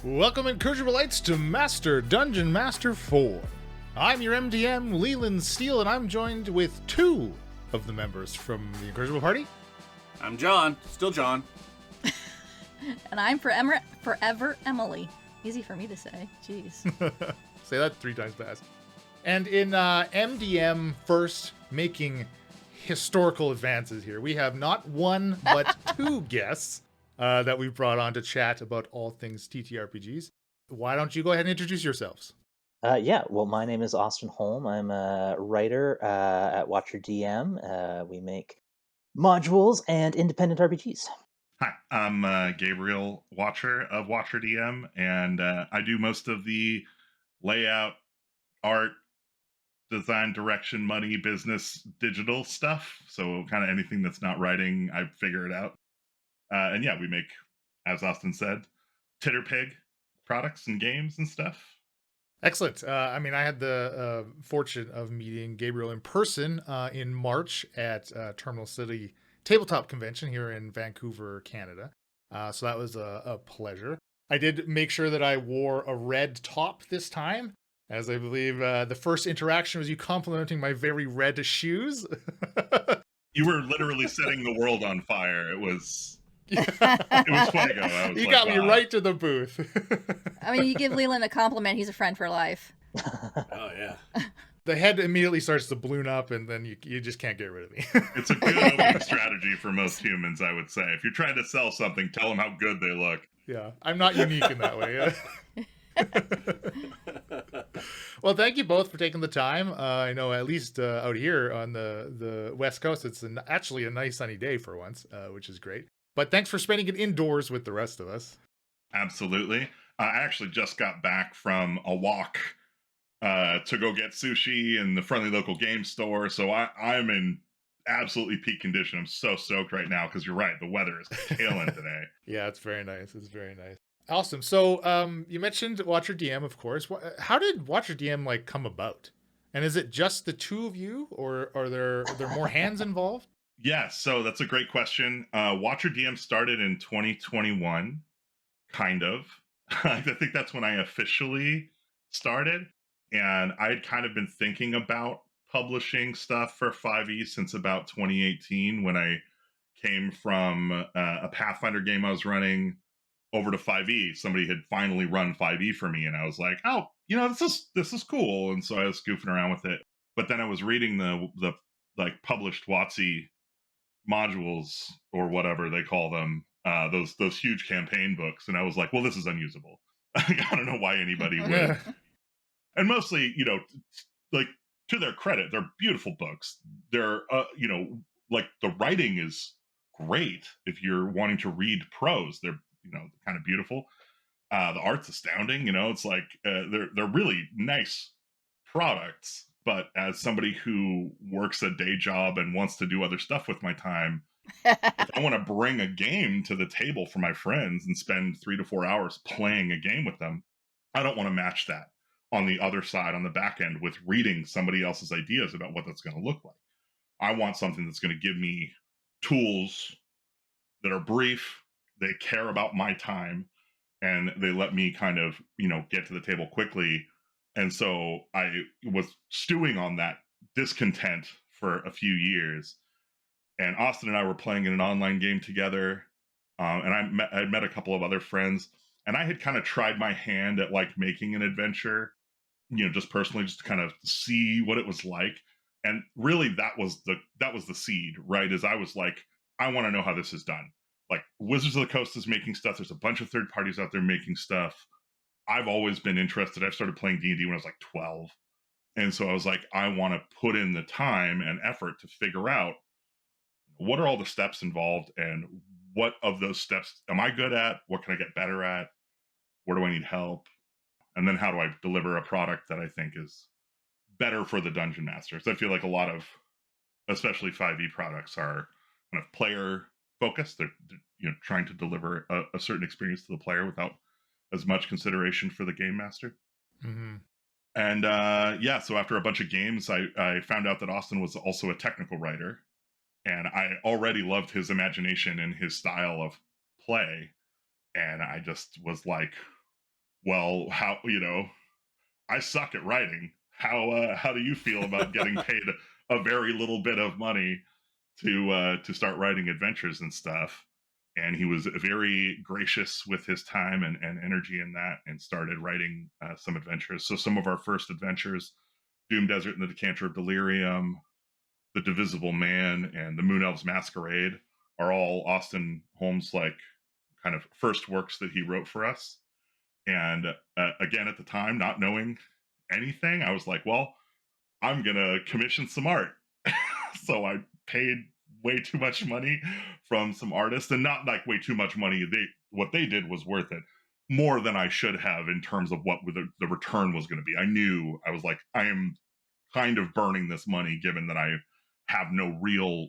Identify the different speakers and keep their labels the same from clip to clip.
Speaker 1: Welcome, Incorrigible to Master Dungeon Master 4. I'm your MDM, Leland Steele, and I'm joined with two of the members from the Incorrigible party.
Speaker 2: I'm John, still John.
Speaker 3: And I'm forever Emily. Easy for me to say. Jeez.
Speaker 1: Say that 3 times fast. And in MDM first, making historical advances here, we have not one, but 2 guests that we've brought on to chat about all things TTRPGs. Why don't you go ahead and introduce yourselves?
Speaker 4: Well, my name is Austin Holm. I'm a writer at WatcherDM. We make modules and independent RPGs.
Speaker 5: Hi, I'm Gabriel, Watcher of WatcherDM, and I do most of the layout, art, design, direction, money, business, digital stuff. So kind of anything that's not writing, I figure it out. And yeah, we make, as Austin said, Titterpig products and games and stuff.
Speaker 1: Excellent. I had the fortune of meeting Gabriel in person in March at Terminal City Tabletop Convention here in Vancouver, Canada. So that was a pleasure. I did make sure that I wore a red top this time, as I believe the first interaction was you complimenting my very red shoes.
Speaker 5: You were literally setting the world on fire. It was fuego.
Speaker 1: You got me right to the booth.
Speaker 3: You give Leland a compliment, he's a friend for life.
Speaker 2: Oh, yeah.
Speaker 1: The head immediately starts to balloon up, and then you just can't get rid of me.
Speaker 5: It's a good opening strategy for most humans, I would say. If you're trying to sell something, tell them how good they look.
Speaker 1: Yeah, I'm not unique in that way. Well, thank you both for taking the time. I know at least out here on the West Coast, it's actually a nice sunny day for once, which is great. But thanks for spending it indoors with the rest of us.
Speaker 5: Absolutely. I actually just got back from a walk to go get sushi in the friendly local game store. So I'm in absolutely peak condition. I'm so stoked right now because you're right. The weather is killing today.
Speaker 1: Yeah, it's very nice. It's very nice. Awesome. So you mentioned WatcherDM, of course. How did WatcherDM come about? And is it just the 2 of you, or are there more hands involved?
Speaker 5: Yeah, so that's a great question. WatcherDM started in 2021, kind of. I think that's when I officially started. And I had kind of been thinking about publishing stuff for 5e since about 2018, when I came from a Pathfinder game I was running over to 5e. Somebody had finally run 5e for me, and I was like, oh, this is cool. And so I was goofing around with it. But then I was reading the published WotC modules, or whatever they call them, those huge campaign books, and I was like, well, this is unusable. I don't know why anybody would. And mostly, to their credit, they're beautiful books. They're the writing is great if you're wanting to read prose. They're kind of beautiful. The art's astounding. It's like they're really nice products. But as somebody who works a day job and wants to do other stuff with my time, if I want to bring a game to the table for my friends and spend 3 to 4 hours playing a game with them, I don't want to match that on the other side, on the back end, with reading somebody else's ideas about what that's going to look like. I want something that's going to give me tools that are brief, they care about my time, and they let me kind of, get to the table quickly. And so I was stewing on that discontent for a few years. And Austin and I were playing in an online game together. And I met a couple of other friends. And I had kind of tried my hand at making an adventure, just personally, just to kind of see what it was like. And really that was the seed, right? Is I was like, I want to know how this is done. Wizards of the Coast is making stuff. There's a bunch of third parties out there making stuff. I've always been interested. I started playing D&D when I was 12. And so I was like, I want to put in the time and effort to figure out what are all the steps involved, and what of those steps am I good at? What can I get better at? Where do I need help? And then how do I deliver a product that I think is better for the Dungeon Masters? I feel like a lot of, especially 5e products, are kind of player focused. They're trying to deliver a certain experience to the player without as much consideration for the game master.
Speaker 1: Mm-hmm.
Speaker 5: And so after a bunch of games, I found out that Austin was also a technical writer, and I already loved his imagination and his style of play. And I just was like, well, how, I suck at writing. How do you feel about getting paid a very little bit of money to start writing adventures and stuff? And he was very gracious with his time and energy in that, and started writing some adventures. So some of our first adventures, Doom Desert and the Decanter of Delirium, The Divisible Man, and The Moon Elves Masquerade, are all Austin Holmes like kind of first works that he wrote for us. And again, at the time, not knowing anything, I was like, well, I'm gonna commission some art. So I paid way too much money from some artists, and not like way too much money. What they did was worth it, more than I should have in terms of what the return was going to be. I was like, I am kind of burning this money, given that I have no real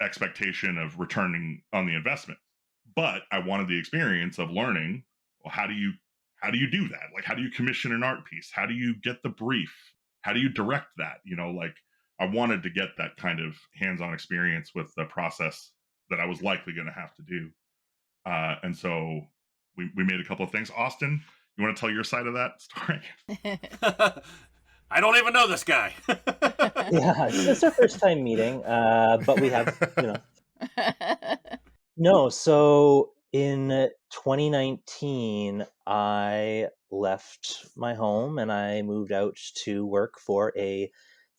Speaker 5: expectation of returning on the investment. But I wanted the experience of learning, well, how do you do that? Like, how do you commission an art piece? How do you get the brief? How do you direct that? Like, I wanted to get that kind of hands-on experience with the process that I was likely going to have to do. And so we made a couple of things. Austin, you want to tell your side of that story?
Speaker 2: I don't even know this guy.
Speaker 4: Yeah, it's our first time meeting, but we have, No, so in 2019, I left my home and I moved out to work for a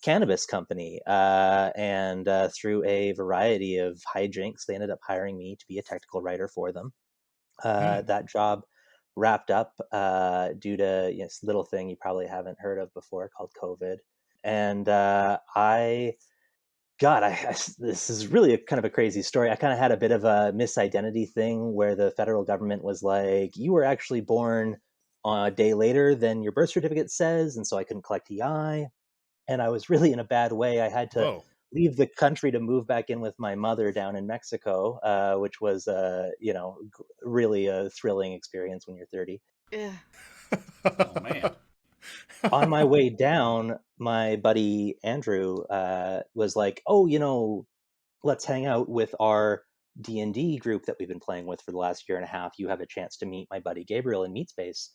Speaker 4: cannabis company. And through a variety of hijinks, they ended up hiring me to be a technical writer for them. That job wrapped up due to this little thing you probably haven't heard of before called COVID. And this is really kind of a crazy story. I kind of had a bit of a misidentity thing where the federal government was like, you were actually born a day later than your birth certificate says, and so I couldn't collect EI. And I was really in a bad way. I had to leave the country to move back in with my mother down in Mexico, which was, really a thrilling experience when you're 30.
Speaker 3: Yeah.
Speaker 2: Oh, man.
Speaker 4: On my way down, my buddy Andrew was like, oh, let's hang out with our D&D group that we've been playing with for the last year and a half. You have a chance to meet my buddy Gabriel in Meatspace.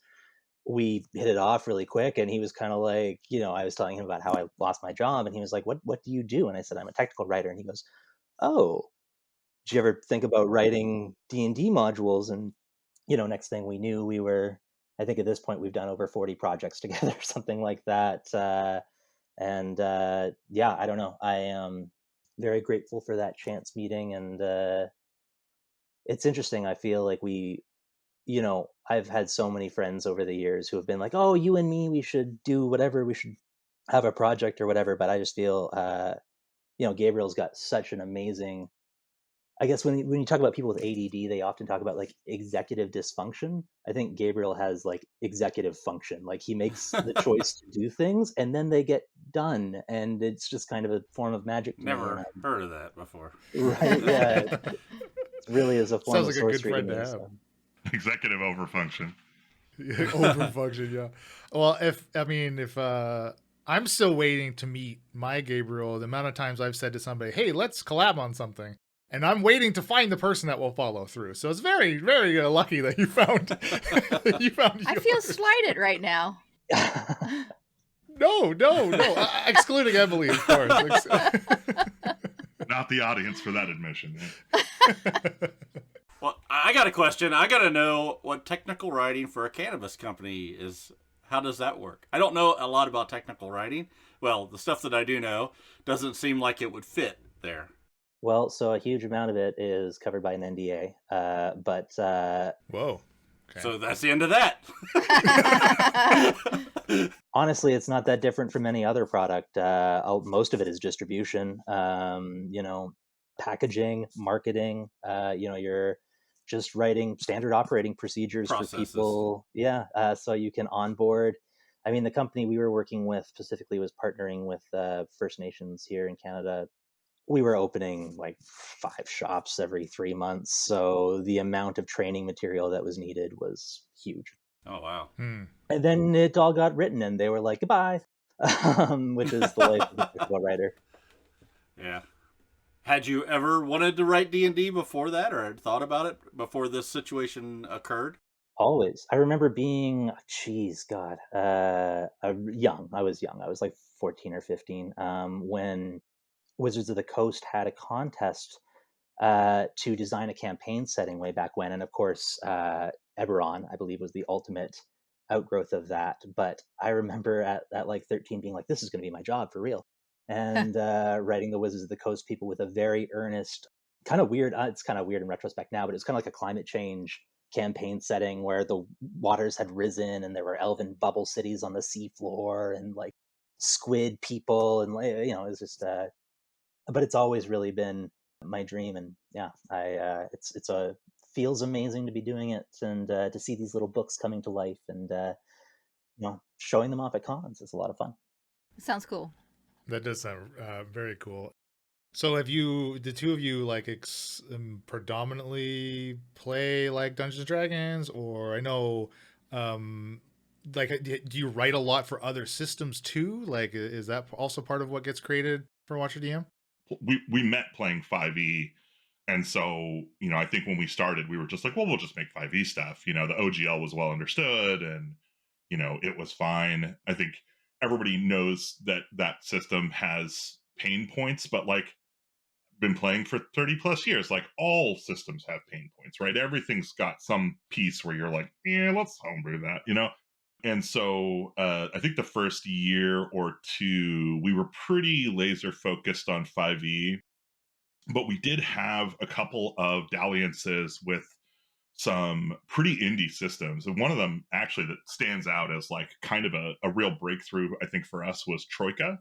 Speaker 4: We hit it off really quick, and he was kind of like, I was telling him about how I lost my job, and he was like, what do you do? And I said, I'm a technical writer. And he goes, oh, did you ever think about writing D&D modules? And next thing we knew, I think at this point we've done over 40 projects together, something like that. I don't know. I am very grateful for that chance meeting. And it's interesting. I feel like I've had so many friends over the years who have been like, oh, you and me, we should do whatever. We should have a project or whatever. But I just feel, Gabriel's got such an amazing, I guess when you talk about people with ADD, they often talk about like executive dysfunction. I think Gabriel has like executive function. Like he makes the choice to do things and then they get done. And it's just kind of a form of magic.
Speaker 2: Never heard of that before.
Speaker 4: Right. Yeah. It really is a form
Speaker 1: Sounds
Speaker 4: of
Speaker 1: like a good
Speaker 4: sorcery
Speaker 1: friend
Speaker 4: to me.
Speaker 1: to have.
Speaker 4: So.
Speaker 5: Executive overfunction.
Speaker 1: Overfunction, yeah. Well, if I'm still waiting to meet my Gabriel, the amount of times I've said to somebody, hey, let's collab on something, and I'm waiting to find the person that will follow through. So it's very, very lucky that you found
Speaker 3: I feel slighted right now.
Speaker 1: No. Excluding Emily, of course.
Speaker 5: Not the audience for that admission.
Speaker 2: Well, I got a question. I got to know what technical writing for a cannabis company is. How does that work? I don't know a lot about technical writing. Well, the stuff that I do know doesn't seem like it would fit there.
Speaker 4: Well, so a huge amount of it is covered by an NDA.
Speaker 1: Whoa. Okay.
Speaker 2: So that's the end of that.
Speaker 4: Honestly, it's not that different from any other product. Most of it is distribution, packaging, marketing. You're just writing standard operating procedures for people. Yeah. So you can onboard. I mean, the company we were working with specifically was partnering with First Nations here in Canada. We were opening like 5 shops every 3 months. So the amount of training material that was needed was huge.
Speaker 2: Oh, wow.
Speaker 4: And then it all got written and they were like, goodbye, which is the life of a technical writer.
Speaker 2: Yeah. Had you ever wanted to write D&D before that, or had thought about it before this situation occurred?
Speaker 4: Always. I remember being, geez, God, young. I was young. I was like 14 or 15 when Wizards of the Coast had a contest to design a campaign setting way back when. And of course, Eberron, I believe, was the ultimate outgrowth of that. But I remember at like 13 being like, this is going to be my job for real. And writing the Wizards of the Coast people with a very earnest, kind of weird, it's kind of weird in retrospect now, but it's kind of like a climate change campaign setting where the waters had risen and there were elven bubble cities on the seafloor and like squid people and it was just but it's always really been my dream. And yeah, I it's a feels amazing to be doing it and to see these little books coming to life and showing them off at cons is a lot of fun.
Speaker 3: Sounds cool.
Speaker 1: That does sound very cool. So have you, the two of you, like predominantly play like Dungeons and Dragons, or I know, like, do you write a lot for other systems too? Like, is that also part of what gets created for WatcherDM?
Speaker 5: We met playing 5e, and so I think when we started, we were just like, well, we'll just make 5e stuff. The OGL was well understood, and it was fine. I think everybody knows that that system has pain points, but like, been playing for 30 plus years, like all systems have pain points, right? Everything's got some piece where you're like, yeah, let's homebrew that. And so I think the first year or two we were pretty laser focused on 5e, but we did have a couple of dalliances with some pretty indie systems, and one of them actually that stands out as like kind of a real breakthrough, I think, for us was Troika,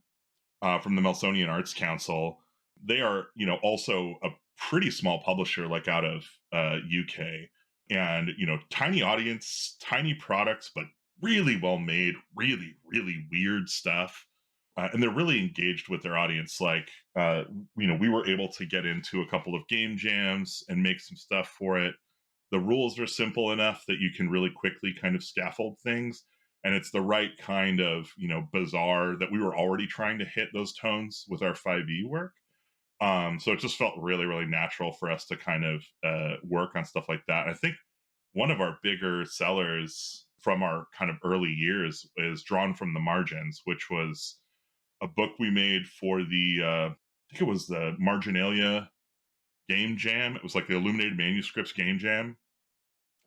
Speaker 5: from the Melsonian Arts Council. They are, also a pretty small publisher, like out of UK, and tiny audience, tiny products, but really well made, really really weird stuff. And they're really engaged with their audience. Like, we were able to get into a couple of game jams and make some stuff for it. The rules are simple enough that you can really quickly kind of scaffold things, and it's the right kind of bizarre that we were already trying to hit those tones with our 5e work. So it just felt really really natural for us to kind of work on stuff like that. I think one of our bigger sellers from our kind of early years is Drawn from the Margins, which was a book we made for the I think it was the Marginalia game jam. It was like the Illuminated Manuscripts game jam,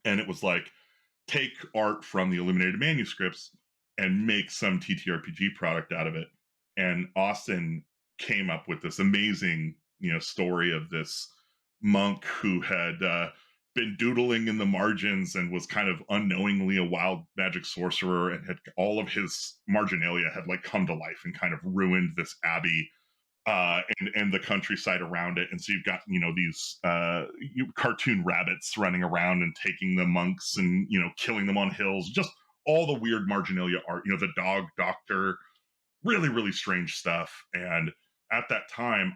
Speaker 5: and it was like, take art from the Illuminated Manuscripts and make some TTRPG product out of it. And Austin came up with this amazing, story of this monk who had been doodling in the margins and was kind of unknowingly a wild magic sorcerer, and had all of his marginalia had like come to life and kind of ruined this abbey and the countryside around it. And so you've got these cartoon rabbits running around and taking the monks and killing them on hills, just all the weird marginalia art, the dog doctor, really really strange stuff. And at that time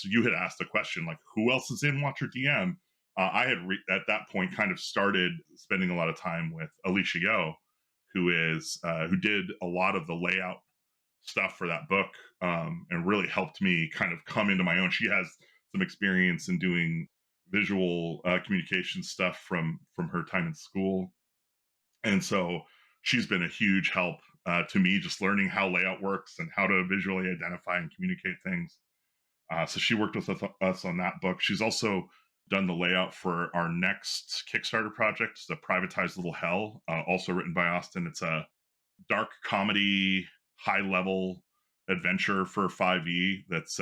Speaker 5: you had asked the question like, who else is in WatcherDM? I had at that point kind of started spending a lot of time with Alicia Yo, who did a lot of the layout stuff for that book, and really helped me kind of come into my own. She has some experience in doing visual communication stuff from her time in school, and so she's been a huge help to me, just learning how layout works and how to visually identify and communicate things. So she worked with us on that book. She's also done the layout for our next Kickstarter project, The Privatized Little Hell, also written by Austin. It's a dark comedy, high level adventure for 5e that's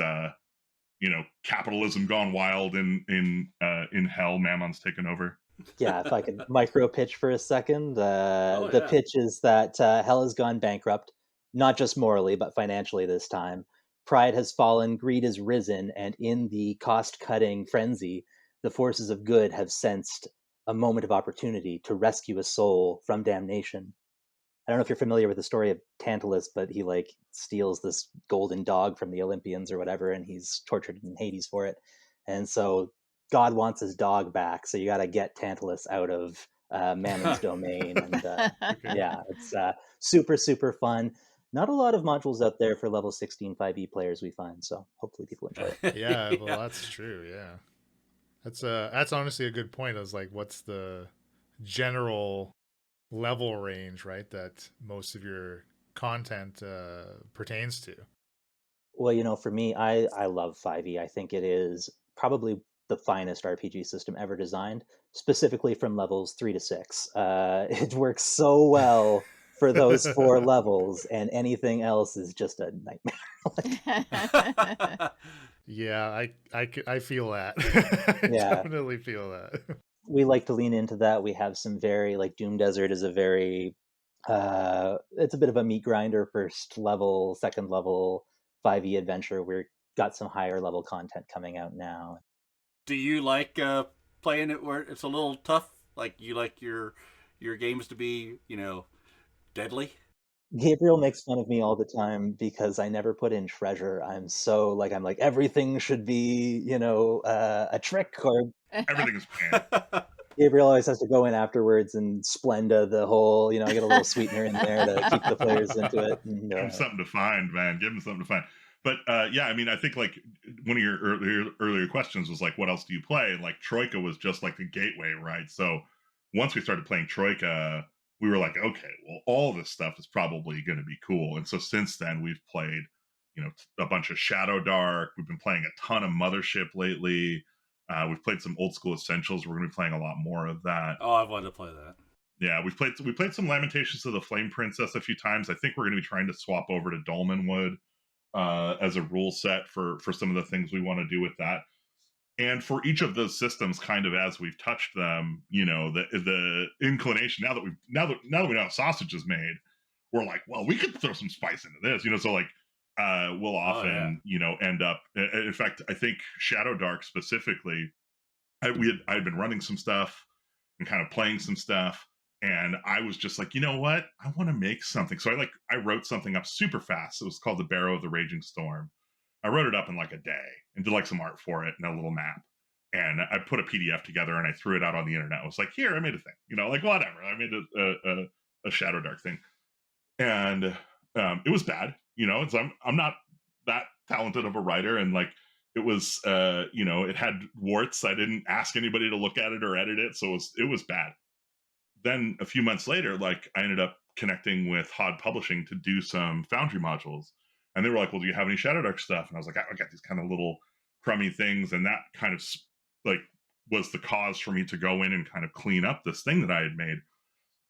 Speaker 5: capitalism gone wild in hell. Mammon's taken over.
Speaker 4: Yeah, if I could micro pitch for a second,
Speaker 2: Oh,
Speaker 4: the
Speaker 2: yeah.
Speaker 4: pitch is that hell has gone bankrupt, not just morally but financially this time. Pride has fallen, greed is risen, and in the cost-cutting frenzy, the forces of good have sensed a moment of opportunity to rescue a soul from damnation. I don't know if you're familiar with the story of Tantalus, but he like steals this golden dog from the Olympians or whatever, and he's tortured in Hades for it. And so God wants his dog back, so you got to get Tantalus out of Mammon's domain. And
Speaker 1: Okay.
Speaker 4: yeah, it's super super fun. Not a lot of modules out there for level 16 5e players, we find. So hopefully people enjoy it.
Speaker 1: Yeah, well, that's true. Yeah, that's honestly a good point. I was like, what's the general level range, right, that most of your content pertains to.
Speaker 4: Well, for me, I love 5e. I think it is probably the finest RPG system ever designed, specifically from levels 3 to 6. It works so well for those 4 levels, and anything else is just a nightmare.
Speaker 1: Yeah, I feel that. I
Speaker 4: Yeah,
Speaker 1: definitely feel that.
Speaker 4: we like to lean into that. We have some very, like, Doom Desert is a very, it's a bit of a meat grinder, first level, second level 5e adventure. We've got some higher level content coming out now.
Speaker 2: Do you like playing it where it's a little tough? Like you like your games to be, deadly?
Speaker 4: Gabriel makes fun of me all the time because I never put in treasure. I'm like, everything should be, a trick. Or
Speaker 5: Everything is planned.
Speaker 4: Gabriel always has to go in afterwards and Splenda the whole, I get a little sweetener in there to keep the players into it. And,
Speaker 5: Give them something to find, man. Give them something to find. But yeah, I mean, I think like one of your earlier questions was like, what else do you play? And like Troika was just like the gateway, right? So once we started playing Troika, we were like, okay, well, all this stuff is probably going to be cool. And so since then, we've played, a bunch of Shadow Dark. We've been playing a ton of Mothership lately. We've played some old school Essentials. We're going to be playing a lot more of that.
Speaker 2: Oh, I've wanted to play that.
Speaker 5: Yeah, we played some Lamentations of the Flame Princess a few times. I think we're going to be trying to swap over to Dolmenwood as a rule set for some of the things we want to do with that. And for each of those systems, kind of as we've touched them, the inclination now that we know how sausage is made, we're like, well, we could throw some spice into this, so like we'll often end up. In fact, I think Shadow Dark specifically, I had been running some stuff and kind of playing some stuff, and I was just like, you know what, I want to make something. So I wrote something up super fast. It was called the Barrow of the Raging Storm. I wrote it up in like a day and did like some art for it and a little map. And I put a PDF together and I threw it out on the internet. I was like, here, I made a thing, like whatever. I made a Shadow Dark thing, and it was bad. I'm not that talented of a writer, and like it was, it had warts. I didn't ask anybody to look at it or edit it, so it was bad. Then a few months later, like I ended up connecting with Hod Publishing to do some Foundry modules, and they were like, "Well, do you have any Shadow Dark stuff?" And I was like, "I got these kind of little crummy things," and that kind of like was the cause for me to go in and kind of clean up this thing that I had made.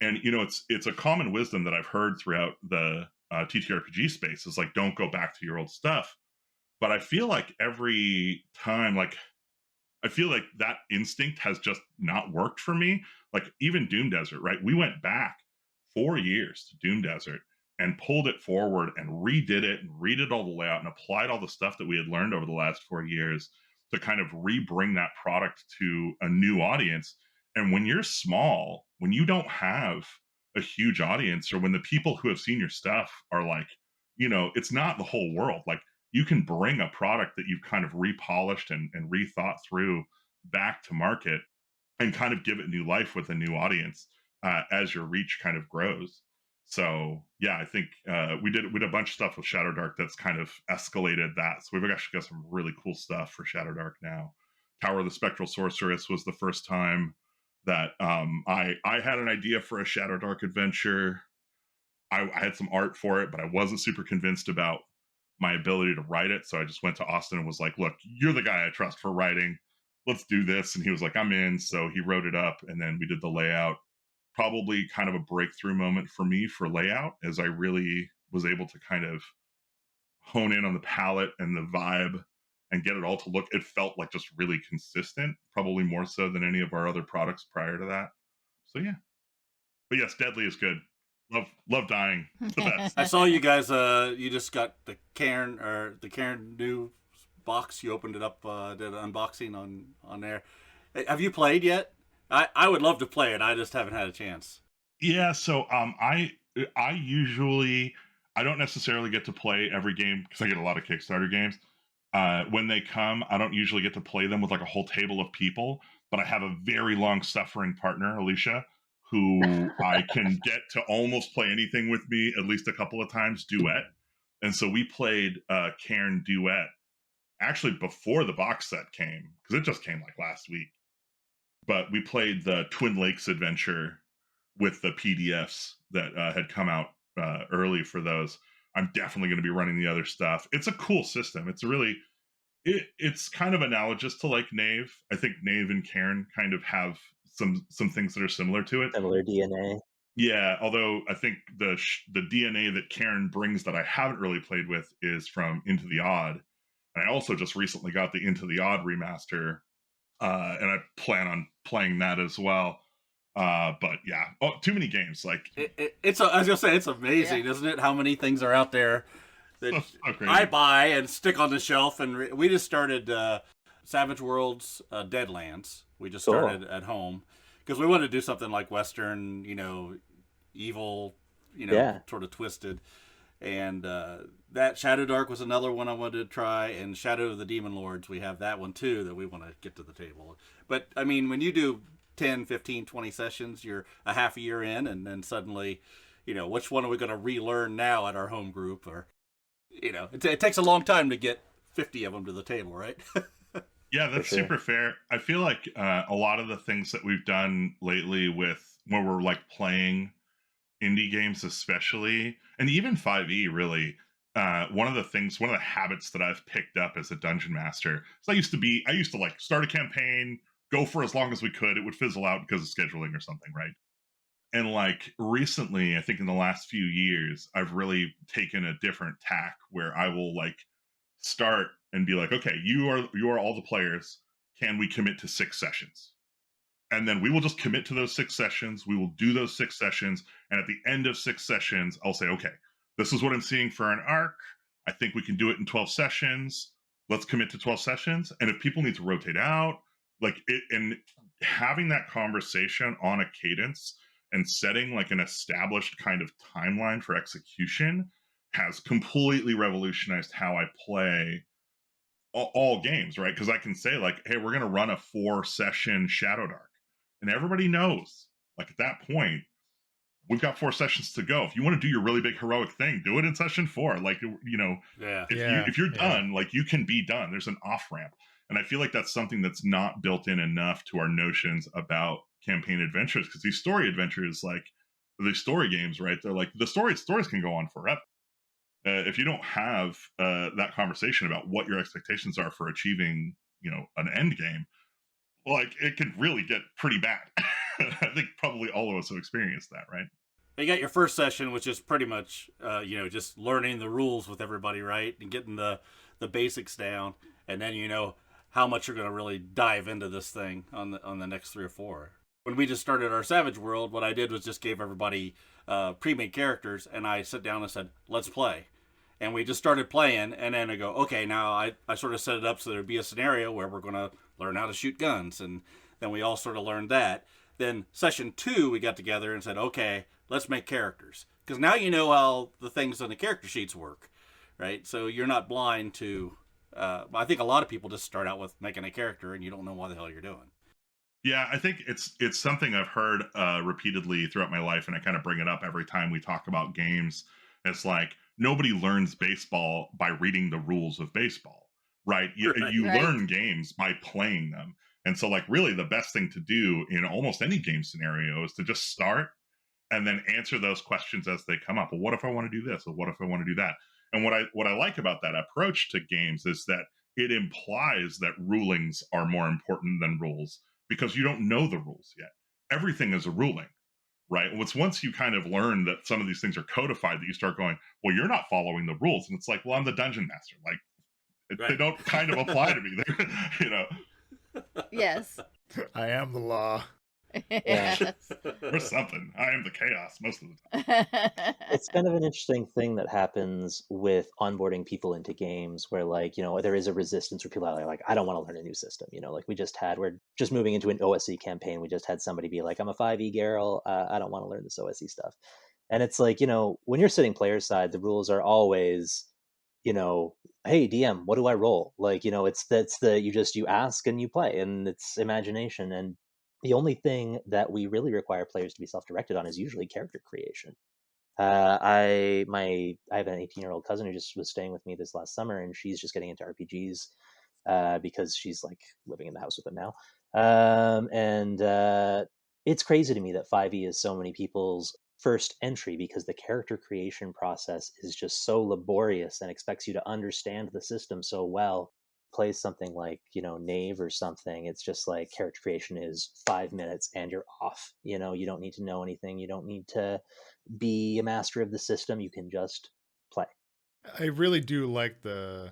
Speaker 5: And it's a common wisdom that I've heard throughout the TTRPG space is like, don't go back to your old stuff. But I feel like every time, like I feel like that instinct has just not worked for me. Like even Doom Desert, right? We went back 4 years to Doom Desert and pulled it forward and redid it and redid all the layout and applied all the stuff that we had learned over the last 4 years to kind of rebring that product to a new audience. And when you're small, when you don't have a huge audience, or when the people who have seen your stuff are like, it's not the whole world. Like you can bring a product that you've kind of repolished and rethought through back to market and kind of give it new life with a new audience as your reach kind of grows. So yeah, I think we did a bunch of stuff with Shadow Dark that's kind of escalated that. So we've actually got some really cool stuff for Shadow Dark now. Tower of the Spectral Sorceress was the first time that I had an idea for a Shadow Dark adventure. I had some art for it, but I wasn't super convinced about my ability to write it. So I just went to Austin and was like, look, you're the guy I trust for writing. Let's do this. And he was like, I'm in. So he wrote it up and then we did the layout. Probably kind of a breakthrough moment for me for layout, as I really was able to kind of hone in on the palette and the vibe and get it all to look, it felt like just really consistent, probably more so than any of our other products prior to that. So yeah. But yes, Deadly is good. Love dying. It's the best.
Speaker 2: I saw you guys. You just got the Cairn new box. You opened it up. Did an unboxing on there. Have you played yet? I would love to play it. I just haven't had a chance.
Speaker 5: Yeah. So I usually I don't necessarily get to play every game because I get a lot of Kickstarter games. When they come, I don't usually get to play them with like a whole table of people, but I have a very long suffering partner, Alicia, who I can get to almost play anything with me at least a couple of times, duet. And so we played Cairn Duet actually before the box set came, because it just came like last week. but we played the Twin Lakes adventure with the PDFs that had come out early for those. I'm definitely going to be running the other stuff. It's a cool system. It's really it's kind of analogous to like Knave. I think Knave and Cairn kind of have some things that are similar to it.
Speaker 4: Similar DNA.
Speaker 5: Yeah, although I think the DNA that Cairn brings that I haven't really played with is from Into the Odd, and I also just recently got the Into the Odd remaster, and I plan on playing that as well. But yeah, too many games. Like
Speaker 2: I was gonna say, it's amazing, isn't it? How many things are out there that
Speaker 5: so
Speaker 2: I buy and stick on the shelf. And we just started Savage Worlds Deadlands. We just started at home because we wanted to do something like Western, evil, sort of twisted. And that Shadow Dark was another one I wanted to try, and Shadow of the Demon Lords, we have that one too that we want to get to the table. But I mean, when you do 10, 15, 20 sessions, you're a half a year in, and then suddenly, which one are we going to relearn now at our home group? Or, it takes a long time to get 50 of them to the table, right?
Speaker 5: Yeah, that's super fair. I feel like a lot of the things that we've done lately with where we're like playing indie games especially, and even 5e really, one of the habits that I've picked up as a dungeon master, so I used to like start a campaign, go for as long as we could, it would fizzle out because of scheduling or something, right? And like recently, I think in the last few years, I've really taken a different tack where I will like start and be like, okay, you are all the players, can we commit to 6 sessions? And then we will just commit to those 6 sessions. We will do those 6 sessions. And at the end of 6 sessions, I'll say, okay, this is what I'm seeing for an arc. I think we can do it in 12 sessions. Let's commit to 12 sessions. And if people need to rotate out, like it, and having that conversation on a cadence and setting like an established kind of timeline for execution has completely revolutionized how I play all games, right? Because I can say like, hey, we're going to run a 4-session Shadow Dark. And everybody knows, like at that point, we've got 4 sessions to go. If you want to do your really big heroic thing, do it in session 4. Like, if you're done, like you can be done. There's an off ramp. And I feel like that's something that's not built in enough to our notions about campaign adventures, because these story adventures, like these story games, right? They're like the stories can go on forever. If you don't have that conversation about what your expectations are for achieving, an end game, like it could really get pretty bad. I think probably all of us have experienced that, right?
Speaker 2: You got your first session, which is pretty much, just learning the rules with everybody, right? And getting the basics down. And then how much you're going to really dive into this thing on the next 3 or 4. When we just started our Savage World, what I did was just gave everybody pre-made characters, and I sat down and said, let's play. And we just started playing, and then I go, okay, now I sort of set it up so there'd be a scenario where we're going to learn how to shoot guns. And then we all sort of learned that. Then session 2, we got together and said, okay, let's make characters. Because now you know how the things on the character sheets work, right? So you're not blind to... I think a lot of people just start out with making a character, and you don't know what the hell you're doing.
Speaker 5: Yeah, I think it's something I've heard repeatedly throughout my life, and I kind of bring it up every time we talk about games. It's like, nobody learns baseball by reading the rules of baseball, right? You learn games by playing them. And so, like, really the best thing to do in almost any game scenario is to just start and then answer those questions as they come up. Well, what if I want to do this? Or what if I want to do that? And what I like about that approach to games is that it implies that rulings are more important than rules, because you don't know the rules yet. Everything is a ruling, right? Once you kind of learn that some of these things are codified, that you start going, well, you're not following the rules. And it's like, well, I'm the dungeon master. Like, they don't kind of apply to me.
Speaker 3: Yes.
Speaker 1: I am the law.
Speaker 3: Yes.
Speaker 5: Or something. I am the chaos most of the time.
Speaker 4: It's kind of an interesting thing that happens with onboarding people into games where, like, there is a resistance where people are like, I don't want to learn a new system. Like we're just moving into an OSE campaign. We just had somebody be like, I'm a 5e Gabriel. I don't want to learn this OSE stuff. And it's like, when you're sitting player side, the rules are always, hey, DM, what do I roll? Like, you ask and you play, and it's imagination. And the only thing that we really require players to be self-directed on is usually character creation. I have an 18-year-old cousin who just was staying with me this last summer, and she's just getting into RPGs because she's like living in the house with them now. And it's crazy to me that 5e is so many people's first entry, because the character creation process is just so laborious and expects you to understand the system so well. Play something like, Knave or something, it's just like character creation is 5 minutes and you're off. You don't need to know anything, you don't need to be a master of the system, you can just play.
Speaker 1: I really do like that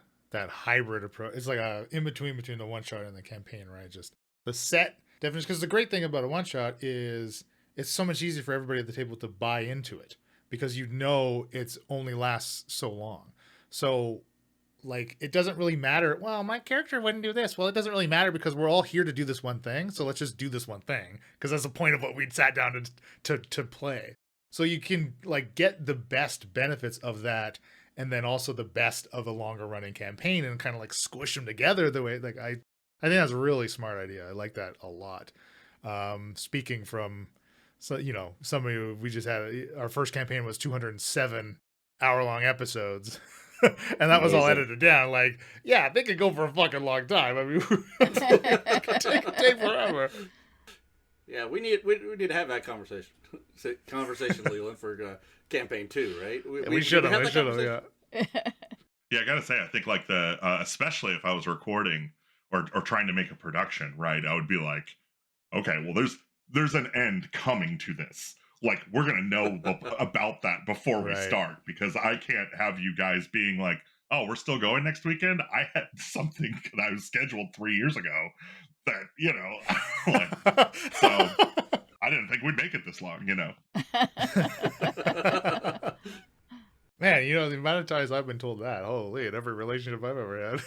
Speaker 1: hybrid approach. It's like a in between the one shot and the campaign, right? Just the set definition. Because the great thing about a one shot is it's so much easier for everybody at the table to buy into it, because it's only lasts so long. So like it doesn't really matter. Well, my character wouldn't do this. Well, it doesn't really matter because we're all here to do this one thing. So let's just do this one thing, because that's the point of what we'd sat down to play. So you can like get the best benefits of that, and then also the best of a longer running campaign, and kind of like squish them together the way like I think that's a really smart idea. I like that a lot. Speaking from somebody, we just had our first campaign was 207 hour-long episodes. And that was all
Speaker 4: Amazing.
Speaker 1: edited down. Like, yeah, they could go for a fucking long time. I mean, it could take forever.
Speaker 2: Yeah, we need to have that conversation, Leland, for campaign 2, right?
Speaker 1: We should have. Yeah.
Speaker 5: Yeah, I gotta say, I think like especially if I was recording or trying to make a production, right? I would be like, okay, well, there's an end coming to this. Like, we're gonna know about that before we start, because I can't have you guys being like, oh, we're still going next weekend. I had something that I was scheduled 3 years ago that like, so I didn't think we'd make it this long,
Speaker 1: Man, the amount of times I've been told that, holy, in every relationship I've ever
Speaker 5: had.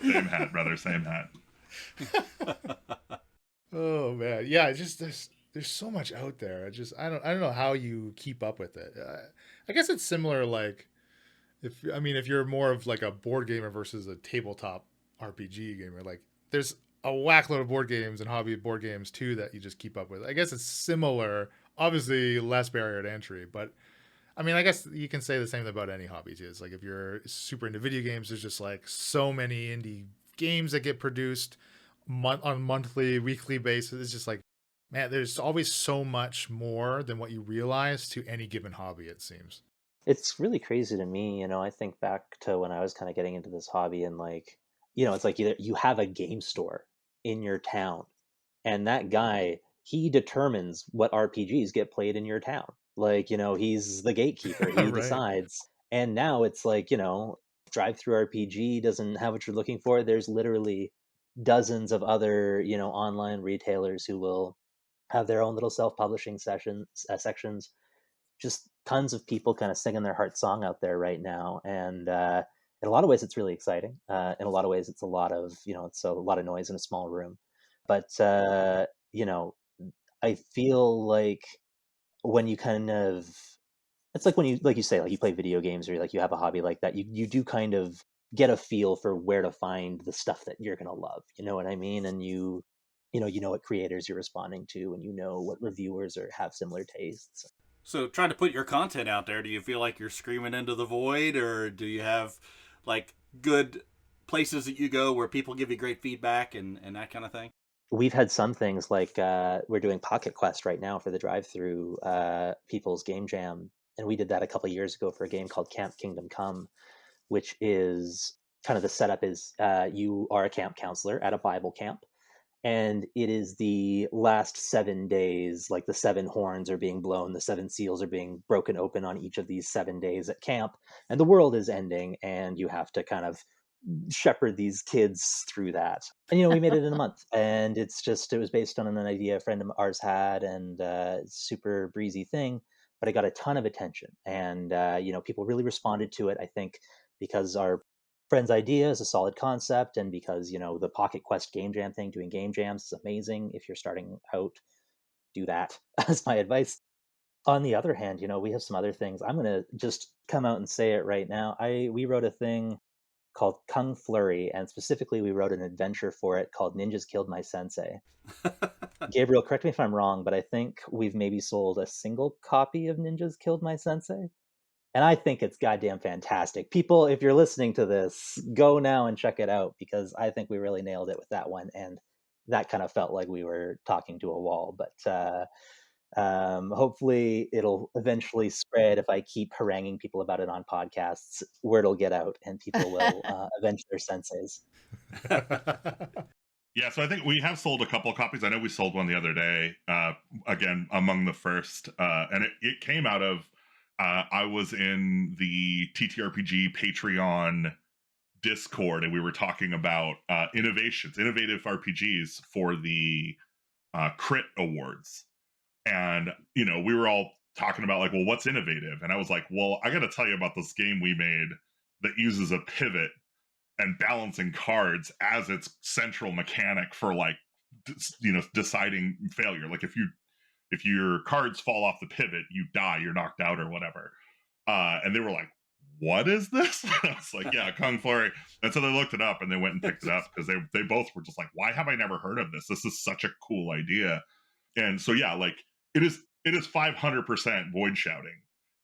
Speaker 5: Same hat, brother, same hat.
Speaker 1: Oh man, yeah. It's just there's so much out there. I don't know how you keep up with it. I guess it's similar. Like if you're more of like a board gamer versus a tabletop RPG gamer, like there's a whack load of board games and hobby board games too that you just keep up with. I guess it's similar. Obviously, less barrier to entry, but I guess you can say the same thing about any hobby too. It's like if you're super into video games, there's just like so many indie games that get produced on monthly, weekly basis. It's just like, man, there's always so much more than what you realize to any given hobby, it seems.
Speaker 4: It's really crazy to me. I think back to when I was kind of getting into this hobby, and like, it's like either you have a game store in your town, and that guy, he determines what RPGs get played in your town. Like, he's the gatekeeper, he
Speaker 1: Right.
Speaker 4: decides. And now it's like, drive through RPG doesn't have what you're looking for. There's literally dozens of other, online retailers who will have their own little self-publishing sections. Just tons of people kind of singing their heart song out there right now, and in a lot of ways it's really exciting. In a lot of ways it's a lot of it's a lot of noise in a small room, but I feel like when you kind of it's like when you, like you say, like you play video games, or like you have a hobby like that, you do kind of get a feel for where to find the stuff that you're gonna love. You know what I mean? And you know what creators you're responding to, and you know what reviewers have similar tastes.
Speaker 2: So trying to put your content out there, do you feel like you're screaming into the void, or do you have like good places that you go where people give you great feedback and that kind of thing?
Speaker 4: We've had some things like we're doing Pocket Quest right now for the drive-through People's Game Jam, and we did that a couple of years ago for a game called Camp Kingdom Come, which is kind of the setup is you are a camp counselor at a Bible camp, and it is the last 7 days, like the 7 horns are being blown, the 7 seals are being broken open on each of these 7 days at camp, and the world is ending, and you have to kind of shepherd these kids through that. And we made it in a month, and it was based on an idea a friend of ours had, and super breezy thing, but it got a ton of attention, and people really responded to it, I think, because our friend's idea is a solid concept, and because the Pocket Quest game jam thing, doing game jams is amazing. If you're starting out, do that as my advice. On the other hand, we have some other things. I'm gonna just come out and say it right now. We wrote a thing called Kung Flurry, and specifically we wrote an adventure for it called Ninjas Killed My Sensei. Gabriel, correct me if I'm wrong, but I think we've maybe sold a single copy of Ninjas Killed My Sensei. And I think it's goddamn fantastic. People, if you're listening to this, go now and check it out, because I think we really nailed it with that one. And that kind of felt like we were talking to a wall. But hopefully it'll eventually spread. If I keep haranguing people about it on podcasts, word will get out and people will avenge their senses.
Speaker 5: Yeah, so I think we have sold a couple of copies. I know we sold one the other day, again, among the first. And it came out of, I was in the TTRPG Patreon Discord, and we were talking about innovative RPGs for the Crit Awards. And, we were all talking about, like, well, what's innovative? And I was like, well, I got to tell you about this game we made that uses a pivot and balancing cards as its central mechanic for, like, deciding failure. Like, if your cards fall off the pivot, you die, you're knocked out or whatever. And they were like, what is this? I was like, yeah, Kung Flurry. And so they looked it up and they went and picked it up, because they both were just like, why have I never heard of this? This is such a cool idea. And so, yeah, like, it is 500% void shouting,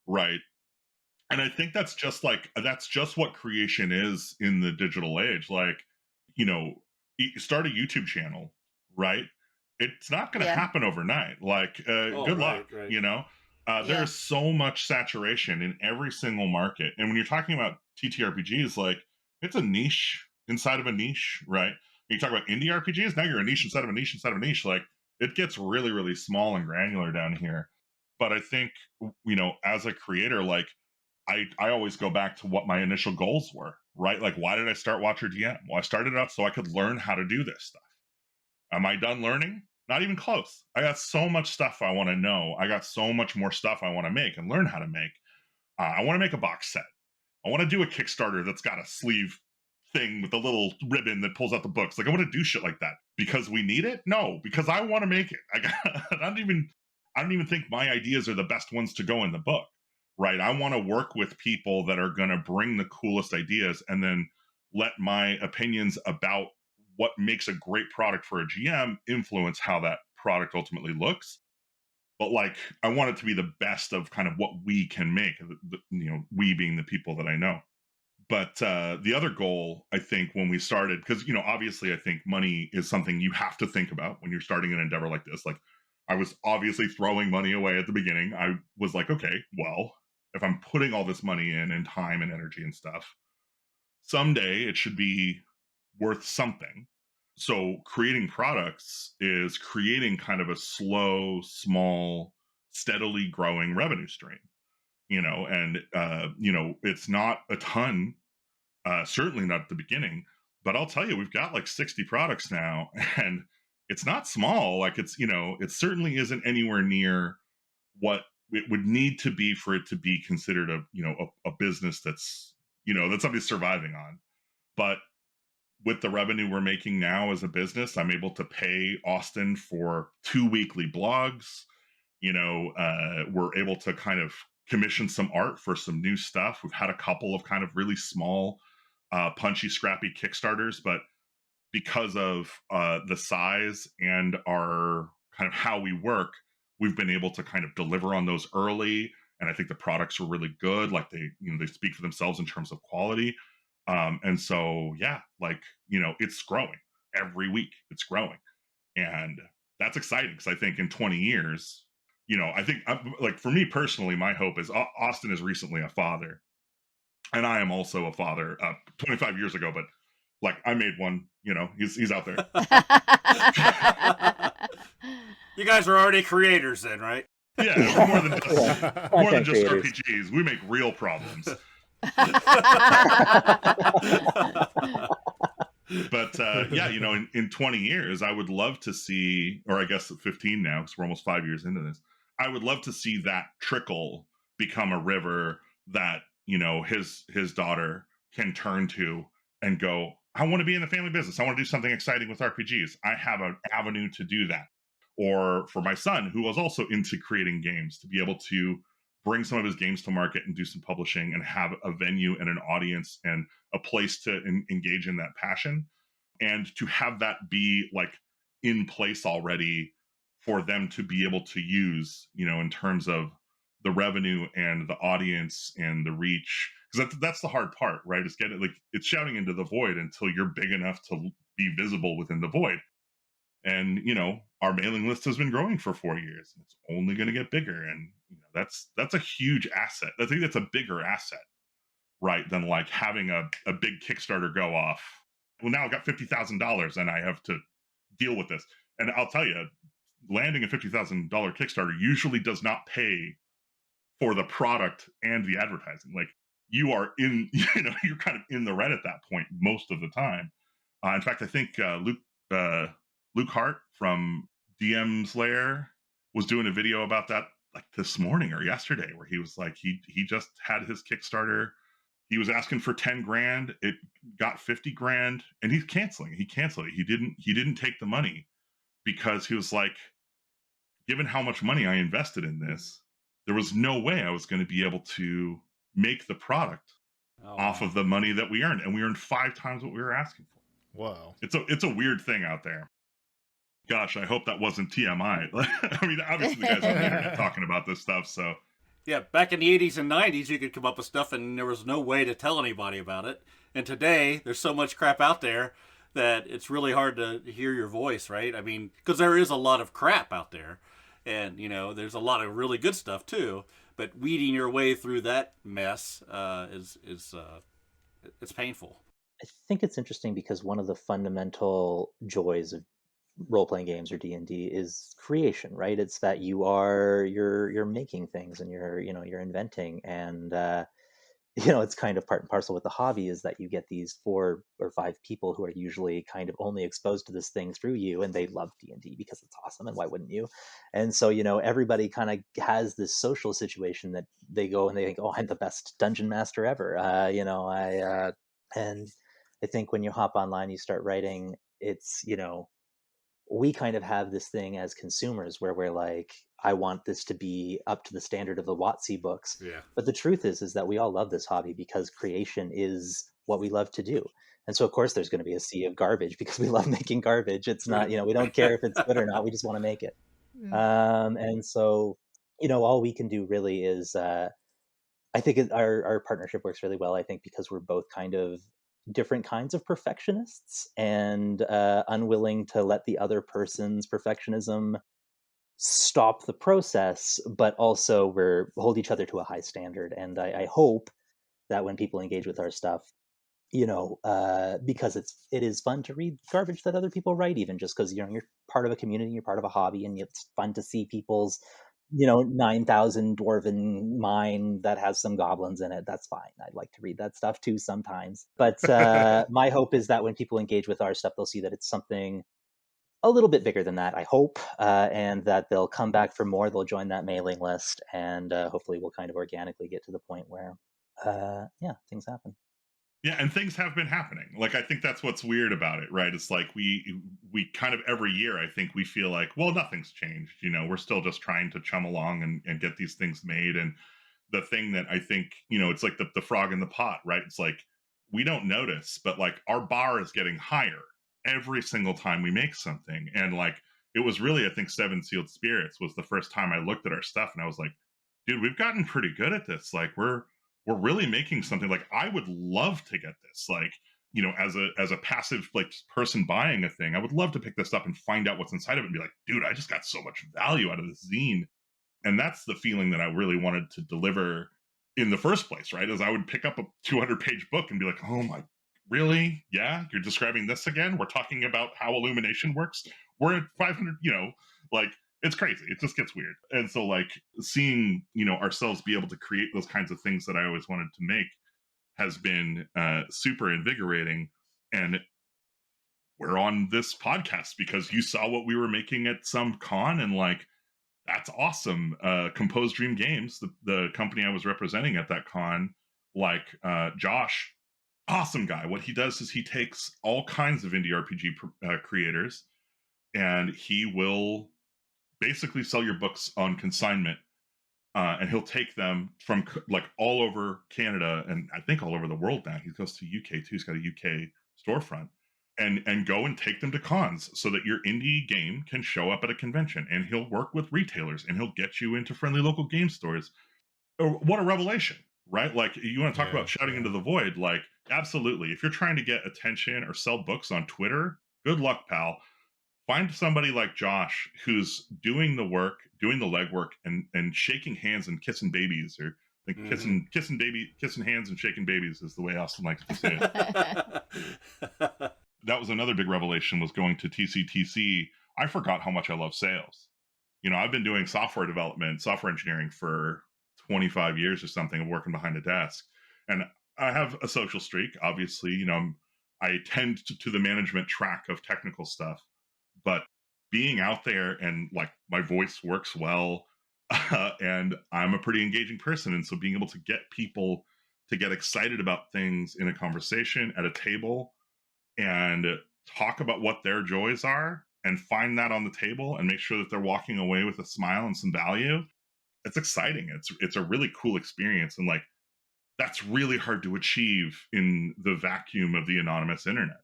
Speaker 5: right? And I think that's just what creation is in the digital age. Like, start a YouTube channel, right? It's not going to happen overnight. Like, good luck,
Speaker 2: right.
Speaker 5: There's so much saturation in every single market. And when you're talking about TTRPGs, like, it's a niche inside of a niche, right? You talk about indie RPGs, now you're a niche inside of a niche inside of a niche. Like, it gets really, really small and granular down here. But I think, as a creator, like, I always go back to what my initial goals were, right? Like, why did I start WatcherDM? Well, I started it up so I could learn how to do this stuff. Am I done learning? Not even close. I got so much stuff I want to know. I got so much more stuff I want to make and learn how to make. I want to make a box set. I want to do a Kickstarter that's got a sleeve thing with a little ribbon that pulls out the books. Like, I want to do shit like that because we need it. No, because I want to make it. I don't even think my ideas are the best ones to go in the book, right? I want to work with people that are going to bring the coolest ideas, and then let my opinions about what makes a great product for a GM influence how that product ultimately looks. But, like, I want it to be the best of kind of what we can make, we being the people that I know. But the other goal, I think, when we started, because, obviously I think money is something you have to think about when you're starting an endeavor like this. Like, I was obviously throwing money away at the beginning. I was like, okay, well, if I'm putting all this money in and time and energy and stuff, someday it should be worth something. So creating products is creating kind of a slow, small, steadily growing revenue stream, and it's not a ton, certainly not at the beginning, but I'll tell you, we've got like 60 products now, and it's not small. Like, it's, it certainly isn't anywhere near what it would need to be for it to be considered a business that's, that somebody's surviving on. But with the revenue we're making now as a business, I'm able to pay Austin for 2 weekly blogs. We're able to kind of commission some art for some new stuff. We've had a couple of kind of really small, punchy, scrappy Kickstarters, but because of the size and our kind of how we work, we've been able to kind of deliver on those early. And I think the products are really good. Like, they speak for themselves in terms of quality. And so, yeah, like, it's growing every week. It's growing. And that's exciting, because I think in 20 years, I think, like, for me personally, my hope is Austin is recently a father. And I am also a father 25 years ago, but, like, I made one, he's out there.
Speaker 2: You guys are already creators then, right?
Speaker 5: Yeah, more than just RPGs. We make real problems. But yeah, in 20 years, I would love to see, or I guess 15 now, because we're almost 5 years into this, I would love to see that trickle become a river that, his daughter can turn to and go, I want to be in the family business. I want to do something exciting with RPGs. I have an avenue to do that. Or for my son, who was also into creating games, to be able to bring some of his games to market and do some publishing and have a venue and an audience and a place to engage in that passion, and to have that be, like, in place already for them to be able to use, in terms of the revenue and the audience and the reach, because that's the hard part, right? Is getting, like, it's shouting into the void until you're big enough to be visible within the void. And our mailing list has been growing for 4 years, and it's only going to get bigger. And that's a huge asset. I think that's a bigger asset, right, than like having a big Kickstarter go off. Well, now I've got $50,000 and I have to deal with this. And I'll tell you, landing a $50,000 Kickstarter usually does not pay for the product and the advertising. Like, you are in, you're kind of in the red at that point most of the time. In fact, I think Luke Hart from DM's Lair was doing a video about that like this morning or yesterday, where he was like, he just had his Kickstarter. He was asking for 10 grand. It got 50 grand, and he's canceling. He canceled it. He didn't take the money because he was like, given how much money I invested in this, there was no way I was going to be able to make the product off of the money that we earned. And we earned 5 times what we were asking for.
Speaker 1: Whoa.
Speaker 5: It's a weird thing out there. Gosh, I hope that wasn't TMI. I mean, obviously the guys on the internet talking about this stuff, so.
Speaker 2: Yeah, back in the 80s and 90s, you could come up with stuff and there was no way to tell anybody about it. And today, there's so much crap out there that it's really hard to hear your voice, right? I mean, because there is a lot of crap out there. And, there's a lot of really good stuff, too. But weeding your way through that mess is it's painful.
Speaker 4: I think it's interesting because one of the fundamental joys of role-playing games or D&D is creation, right? It's that you're making things and you're inventing, and it's kind of part and parcel with the hobby is that you get these 4 or 5 people who are usually kind of only exposed to this thing through you, and they love D&D because it's awesome, and why wouldn't you? And so everybody kind of has this social situation that they go and they think, oh, I'm the best dungeon master ever, and I think when you hop online, you start writing, it's we kind of have this thing as consumers where we're like, I want this to be up to the standard of the WotC books.
Speaker 1: Yeah.
Speaker 4: But the truth is that we all love this hobby because creation is what we love to do. And so, of course, there's going to be a sea of garbage because we love making garbage. It's not, we don't care if it's good or not. We just want to make it. And so, all we can do really is, I think our partnership works really well, I think, because we're both kind of different kinds of perfectionists and unwilling to let the other person's perfectionism stop the process, but also we're hold each other to a high standard. And I hope that when people engage with our stuff, because it is fun to read garbage that other people write, even just because you're part of a community, you're part of a hobby, and it's fun to see people's 9,000 dwarven mine that has some goblins in it. That's fine. I'd like to read that stuff too sometimes. But my hope is that when people engage with our stuff, they'll see that it's something a little bit bigger than that, I hope, and that they'll come back for more. They'll join that mailing list, and hopefully we'll kind of organically get to the point where, things happen.
Speaker 5: Yeah, and things have been happening. Like, I think that's what's weird about it, right? It's like we kind of every year, I think we feel like, well, nothing's changed. We're still just trying to chum along and get these things made. And the thing that I think, it's like the frog in the pot, right? It's like we don't notice, but like our bar is getting higher every single time we make something. And like it was really, I think, Seven Sealed Spirits was the first time I looked at our stuff and I was like, dude, we've gotten pretty good at this. Like we're really making something. Like I would love to get this, like, as a passive like person buying a thing, I would love to pick this up and find out what's inside of it and be like, dude, I just got so much value out of this zine. And that's the feeling that I really wanted to deliver in the first place, right? As I would pick up a 200-page book and be like, oh my, really? Yeah, you're describing this again? We're talking about how illumination works? We're at 500, like, it's crazy. It just gets weird. And so like seeing, ourselves be able to create those kinds of things that I always wanted to make has been super invigorating. And we're on this podcast because you saw what we were making at some con and like, that's awesome. Composed Dream Games, the company I was representing at that con, like Josh, awesome guy. What he does is he takes all kinds of indie RPG creators and he will basically sell your books on consignment, and he'll take them from like all over Canada and I think all over the world now. He goes to UK too. He's got a UK storefront, and go and take them to cons so that your indie game can show up at a convention. And he'll work with retailers and he'll get you into friendly local game stores what a revelation, right? Like, you want to talk
Speaker 1: Yeah,
Speaker 5: about shouting
Speaker 1: yeah.
Speaker 5: into the void, like, absolutely. If you're trying to get attention or sell books on Twitter, good luck, pal. Find somebody like Josh who's doing the work, doing the legwork, and shaking hands and kissing babies, or like
Speaker 2: Hmm.
Speaker 5: kissing hands and shaking babies is the way Austin likes to say it. That was another big revelation, was going to TCTC. I forgot how much I love sales. I've been doing software development, software engineering for 25 years or something, of working behind a desk. And I have a social streak, obviously. I tend to the management track of technical stuff, but being out there, and like, my voice works well, and I'm a pretty engaging person. And so being able to get people to get excited about things in a conversation at a table, and talk about what their joys are, and find that on the table, and make sure that they're walking away with a smile and some value, it's exciting. It's a really cool experience. And like, that's really hard to achieve in the vacuum of the anonymous internet.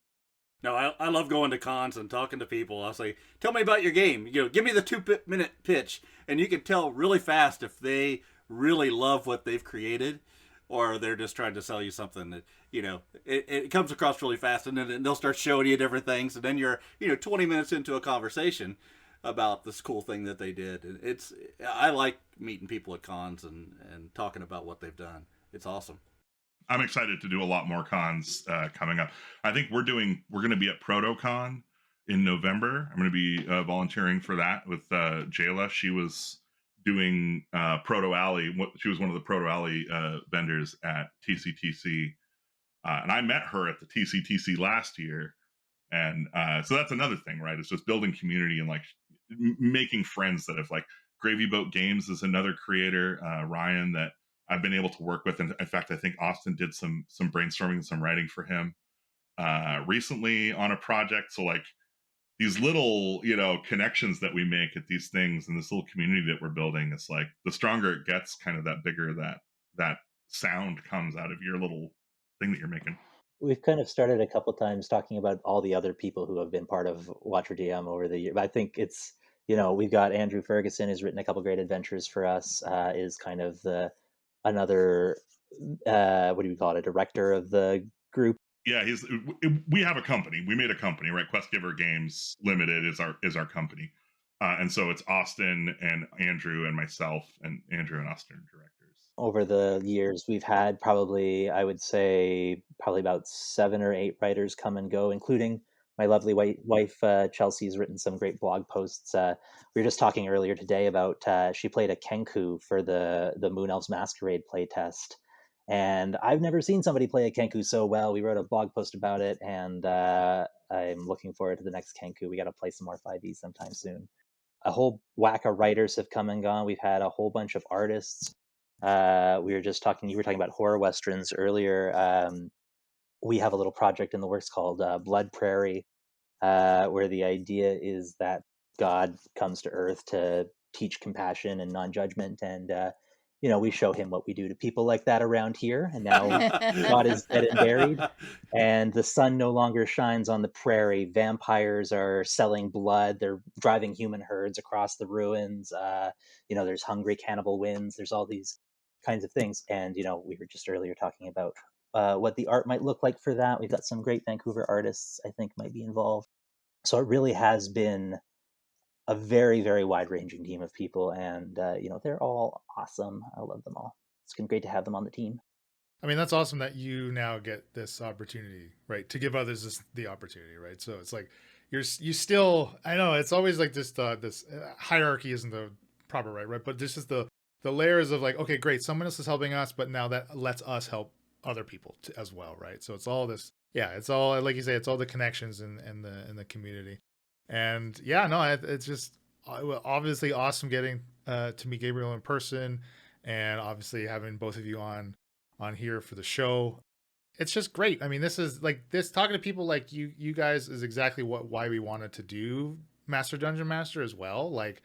Speaker 2: No, I love going to cons and talking to people. I'll say, tell me about your game. Give me the 2-minute pitch, and you can tell really fast if they really love what they've created, or they're just trying to sell you something that it comes across really fast, and then they'll start showing you different things, and then you're 20 minutes into a conversation about this cool thing that they did. I like meeting people at cons and talking about what they've done. It's awesome.
Speaker 5: I'm excited to do a lot more cons coming up. I think we're going to be at ProtoCon in November. I'm going to be volunteering for that with Jayla. She was doing Proto Alley. She was one of the Proto Alley vendors at TCTC, and I met her at the TCTC last year. And so that's another thing, right? It's just building community, and like making friends that have, like, Gravy Boat Games is another creator, Ryan, that I've been able to work with. And in fact, I think Austin did some brainstorming and some writing for him recently on a project. So like, these little connections that we make at these things, and this little community that we're building, it's like, the stronger it gets, kind of that bigger that sound comes out of your little thing that you're making.
Speaker 4: We've kind of started a couple times talking about all the other people who have been part of WatcherDM over the year. But I think it's, we've got Andrew Ferguson, who's written a couple great adventures for us, is kind of another, what do we call it, a director of the group.
Speaker 5: Yeah, we have a company. We made a company, right? Questgiver Games Limited is our company. And so it's Austin and Andrew and myself, and Andrew and Austin are directors.
Speaker 4: Over the years, we've had probably, I would say, probably about 7 or 8 writers come and go, including my lovely wife, Chelsea's written some great blog posts. We were just talking earlier today about she played a Kenku for the Moon Elves Masquerade playtest. And I've never seen somebody play a Kenku so well. We wrote a blog post about it, and I'm looking forward to the next Kenku. We got to play some more 5e sometime soon. A whole whack of writers have come and gone. We've had a whole bunch of artists. You were talking about horror westerns earlier. We have a little project in the works called Blood Prairie, where the idea is that God comes to Earth to teach compassion and non-judgment, and we show him what we do to people like that around here. And now God is dead and buried, and the sun no longer shines on the prairie. Vampires are selling blood. They're driving human herds across the ruins. There's hungry cannibal winds. There's all these kinds of things. And we were just earlier talking about what the art might look like for that. We've got some great Vancouver artists I think might be involved. So it really has been a very, very wide-ranging team of people, and they're all awesome. I love them all. It's been great to have them on the team.
Speaker 1: I mean, that's awesome that you now get this opportunity, right, to give others the opportunity, right? So it's like you still. I know it's always like this hierarchy isn't the proper right, but this is the layers of like, okay, great, someone else is helping us, but now that lets us help other people as well, right? So it's all this, yeah, it's all, like you say, it's all the connections in the community. And yeah, no, it's just obviously awesome getting to meet Gabriel in person, and obviously having both of you on here for the show. It's just great. I mean, this is like this talking to people like you guys is exactly why we wanted to do Master Dungeon Master as well. Like,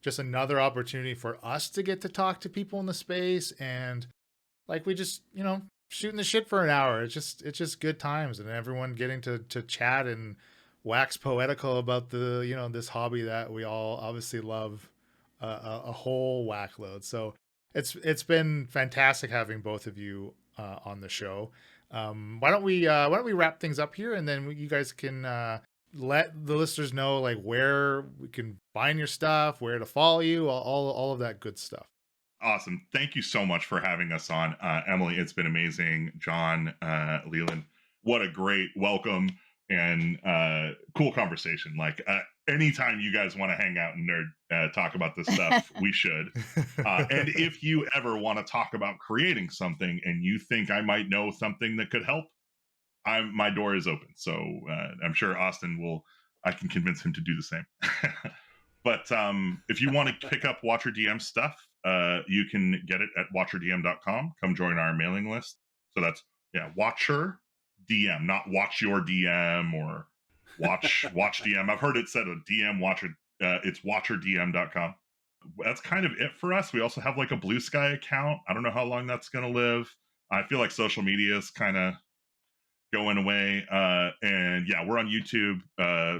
Speaker 1: just another opportunity for us to get to talk to people in the space, and like we just shooting the shit for an hour. It's just good times, and everyone getting to chat and wax poetical about the this hobby that we all obviously love a whole whack load. So It's been fantastic having both of you on the show. Why don't we wrap things up here, and then you guys can let the listeners know like where we can find your stuff, where to follow you, all of that good stuff.
Speaker 5: Awesome. Thank you so much for having us on, Emily. It's been amazing. John, Leland, what a great welcome and cool conversation. Like anytime you guys want to hang out and nerd talk about this stuff, we should. And if you ever want to talk about creating something and you think I might know something that could help, my door is open. So I'm sure Austin I can convince him to do the same. But if you want to pick up WatcherDM stuff, you can get it at WatcherDM.com. Come join our mailing list. So that's WatcherDM, not Watch Your DM or Watch DM. I've heard it said a DM Watcher. It's WatcherDM.com. That's kind of it for us. We also have like a Blue Sky account. I don't know how long that's going to live. I feel like social media is kind of going away. And yeah, we're on YouTube.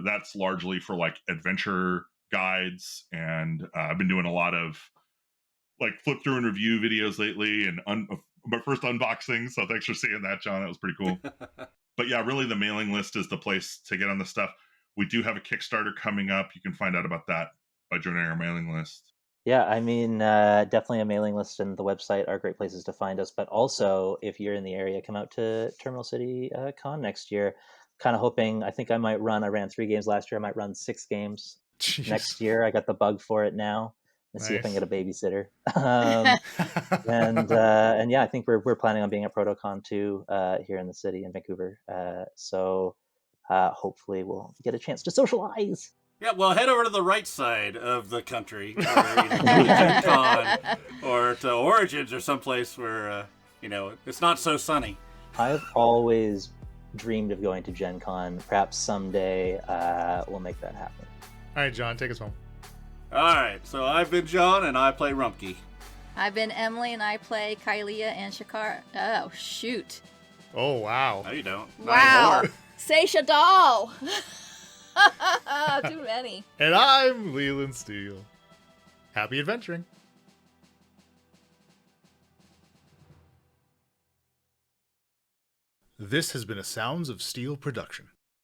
Speaker 5: That's largely for like adventure guides, and I've been doing a lot of like flip through and review videos lately, and my first unboxing, so thanks for seeing that, John. That was pretty cool. But yeah, really the mailing list is the place to get on the stuff. We do have a Kickstarter coming up. You can find out about that by joining our mailing list.
Speaker 4: Yeah, I mean, definitely a mailing list and the website are great places to find us. But also, if you're in the area, come out to Terminal City Con next year. Kind of hoping, I think I ran 3 games last year. I might run 6 games next year. I got the bug for it now. Let's see if I can get a babysitter. And yeah, I think we're planning on being at ProtoCon too here in the city in Vancouver. So hopefully we'll get a chance to socialize.
Speaker 2: Yeah, well, head over to the right side of the country, or either to Gen Con or to Origins or someplace where, it's not so sunny.
Speaker 4: I've always dreamed of going to Gen Con. Perhaps someday we'll make that happen.
Speaker 1: All right, John, take us home.
Speaker 2: All right, so I've been John, and I play Rumpke.
Speaker 3: I've been Emily, and I play Kylea and Shakar. Oh, shoot.
Speaker 1: Oh, wow.
Speaker 2: No, you don't.
Speaker 3: Wow. Say Shadal. Too many.
Speaker 1: And I'm Leland Steele. Happy adventuring. This has been a Sounds of Steel production.